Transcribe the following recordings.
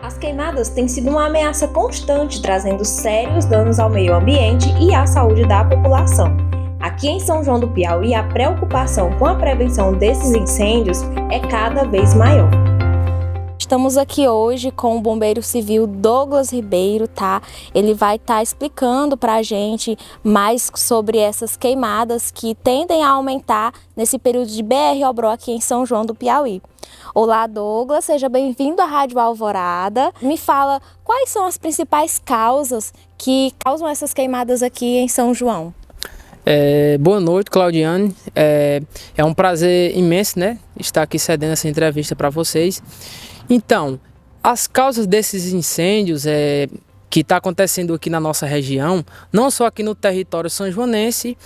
As queimadas têm sido uma ameaça constante, trazendo sérios danos ao meio ambiente e à saúde da população. Aqui em São João do Piauí, a preocupação com a prevenção desses incêndios é cada vez maior. Estamos aqui hoje com o bombeiro civil Douglas Ribeiro, tá? Ele vai estar explicando para a gente mais sobre essas queimadas que tendem a aumentar nesse período de BR-Obró aqui em São João do Piauí. Olá, Douglas, seja bem-vindo à Rádio Alvorada. Me fala quais são as principais causas que causam essas queimadas aqui em São João. Boa noite, Claudiane. É um prazer imenso, né, estar aqui cedendo essa entrevista para vocês. Então, as causas desses incêndios que está acontecendo aqui na nossa região, não só aqui no território sanjoanense,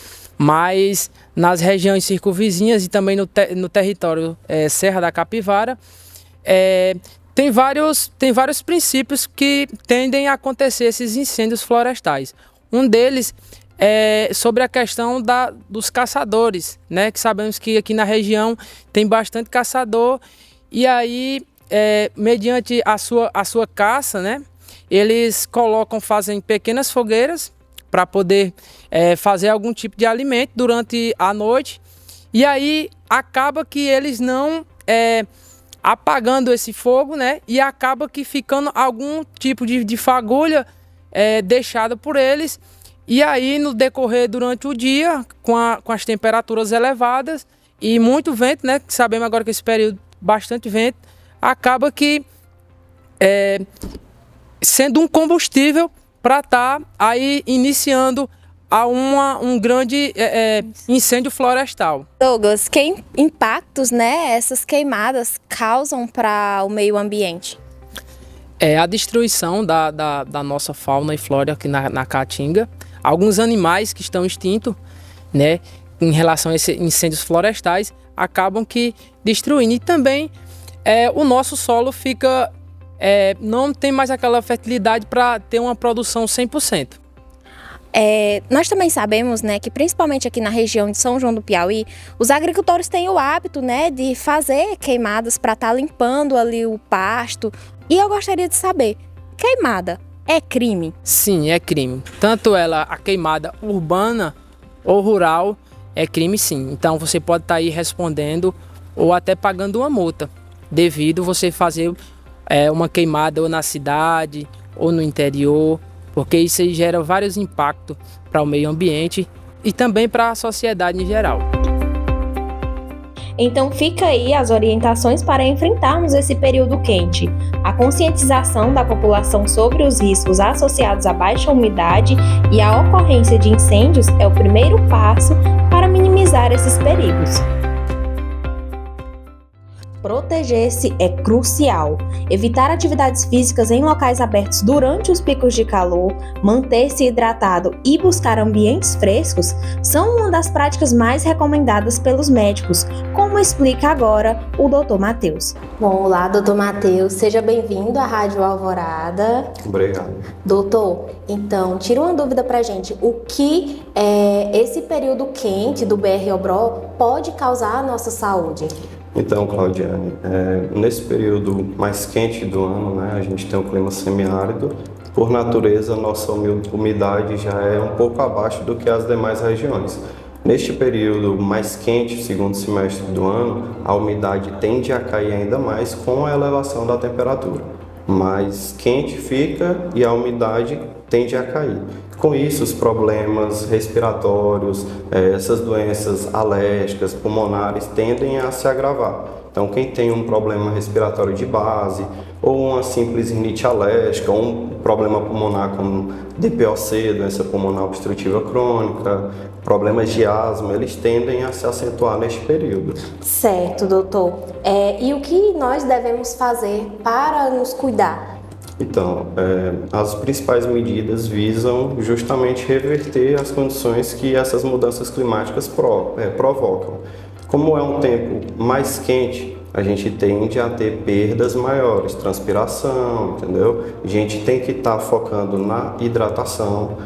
mas nas regiões circunvizinhas e também no território Serra da Capivara, tem vários princípios que tendem a acontecer esses incêndios florestais. Um deles é sobre a questão dos caçadores, né? Que sabemos que aqui na região tem bastante caçador e aí, mediante a sua caça, né? Eles fazem pequenas fogueiras para poder fazer algum tipo de alimento durante a noite e aí acaba que eles não apagando esse fogo, né? E acaba que ficando algum tipo de fagulha deixada por eles. E aí, no decorrer durante o dia, com as temperaturas elevadas e muito vento, né? Sabemos agora que esse período, bastante vento, acaba que sendo um combustível para estar aí iniciando um grande incêndio florestal. Douglas, que impactos, né, essas queimadas causam para o meio ambiente? A destruição da nossa fauna e flora aqui na Caatinga. Alguns animais que estão extintos, né, em relação a esses incêndios florestais, acabam que destruindo. E também o nosso solo fica, não tem mais aquela fertilidade para ter uma produção 100%. Nós também sabemos, né, que principalmente aqui na região de São João do Piauí, os agricultores têm o hábito, né, de fazer queimadas para estar limpando ali o pasto. E eu gostaria de saber, queimada é crime? Sim, é crime. Tanto a queimada urbana ou rural, é crime sim. Então você pode estar aí respondendo ou até pagando uma multa, devido você fazer uma queimada ou na cidade ou no interior, porque isso aí gera vários impactos para o meio ambiente e também para a sociedade em geral. Então fica aí as orientações para enfrentarmos esse período quente. A conscientização da população sobre os riscos associados à baixa umidade e à ocorrência de incêndios é o primeiro passo para minimizar esses perigos. Proteger-se é crucial. Evitar atividades físicas em locais abertos durante os picos de calor, manter-se hidratado e buscar ambientes frescos são uma das práticas mais recomendadas pelos médicos, como explica agora o Dr. Matheus. Bom, olá, Dr. Matheus, seja bem-vindo à Rádio Alvorada. Obrigado. Doutor, então, tira uma dúvida pra gente, o que esse período quente do BR-Obró pode causar à nossa saúde? Então, Claudiane, nesse período mais quente do ano, né, a gente tem um clima semiárido. Por natureza, nossa umidade já é um pouco abaixo do que as demais regiões. Neste período mais quente, segundo semestre do ano, a umidade tende a cair ainda mais com a elevação da temperatura. Mais quente fica e a umidade tende a cair. Com isso, os problemas respiratórios, essas doenças alérgicas, pulmonares, tendem a se agravar. Então, quem tem um problema respiratório de base, ou uma simples rinite alérgica, ou um problema pulmonar como DPOC, doença pulmonar obstrutiva crônica, problemas de asma, eles tendem a se acentuar neste período. Certo, doutor. E o que nós devemos fazer para nos cuidar? Então, as principais medidas visam justamente reverter as condições que essas mudanças climáticas provocam. Como é um tempo mais quente, a gente tende a ter perdas maiores, transpiração, entendeu? A gente tem que estar focando na hidratação,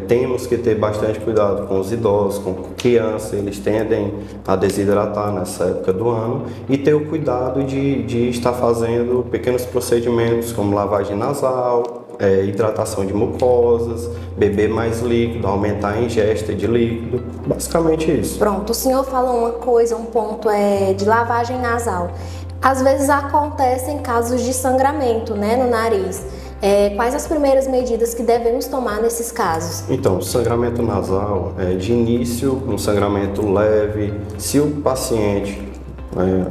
Temos que ter bastante cuidado com os idosos, com crianças, eles tendem a desidratar nessa época do ano, e ter o cuidado de estar fazendo pequenos procedimentos como lavagem nasal, hidratação de mucosas, beber mais líquido, aumentar a ingesta de líquido, basicamente isso. Pronto, o senhor falou uma coisa, um ponto de lavagem nasal. Às vezes acontecem casos de sangramento, né, no nariz. Quais as primeiras medidas que devemos tomar nesses casos? Então, o sangramento nasal, de início, um sangramento leve. Se o paciente,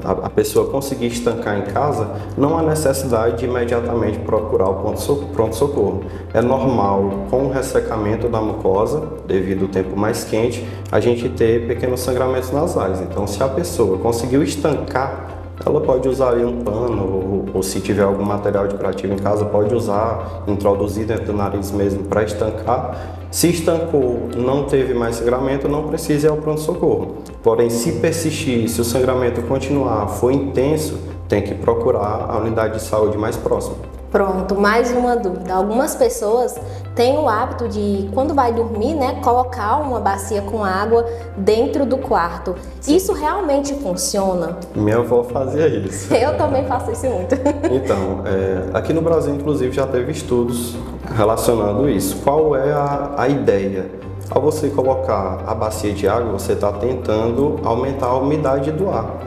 a pessoa conseguir estancar em casa, não há necessidade de imediatamente procurar o pronto-socorro. É normal, com o ressecamento da mucosa, devido ao tempo mais quente, a gente ter pequenos sangramentos nasais. Então, se a pessoa conseguiu estancar, ela pode usar ali um pano, ou se tiver algum material decorativo em casa, pode usar, introduzir dentro do nariz mesmo para estancar. Se estancou, não teve mais sangramento, não precisa ir ao pronto-socorro. Porém, se persistir, se o sangramento continuar, for intenso, tem que procurar a unidade de saúde mais próxima. Pronto, mais uma dúvida. Algumas pessoas têm o hábito de, quando vai dormir, né, colocar uma bacia com água dentro do quarto. Isso realmente funciona? Minha avó fazia isso. Eu também faço isso muito. Então, aqui no Brasil, inclusive, já teve estudos relacionando isso. Qual é a ideia? Ao você colocar a bacia de água, você está tentando aumentar a umidade do ar.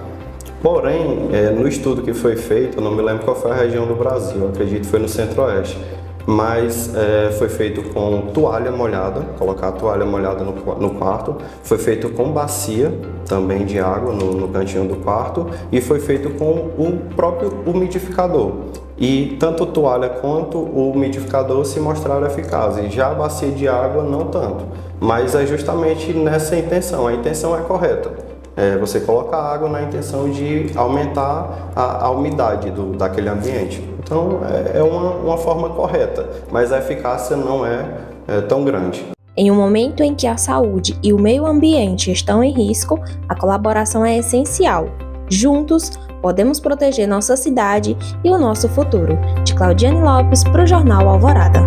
Porém, no estudo que foi feito, eu não me lembro qual foi a região do Brasil, acredito que foi no Centro-Oeste, mas foi feito com toalha molhada, colocar a toalha molhada no quarto, foi feito com bacia também de água no cantinho do quarto, e foi feito com o próprio umidificador. E tanto a toalha quanto o umidificador se mostraram eficazes, já a bacia de água não tanto, mas é justamente nessa intenção, a intenção é correta. Você coloca água na intenção de aumentar a umidade daquele ambiente. Então, é uma forma correta, mas a eficácia não é tão grande. Em um momento em que a saúde e o meio ambiente estão em risco, a colaboração é essencial. Juntos, podemos proteger nossa cidade e o nosso futuro. De Claudiane Lopes, para o Jornal Alvorada.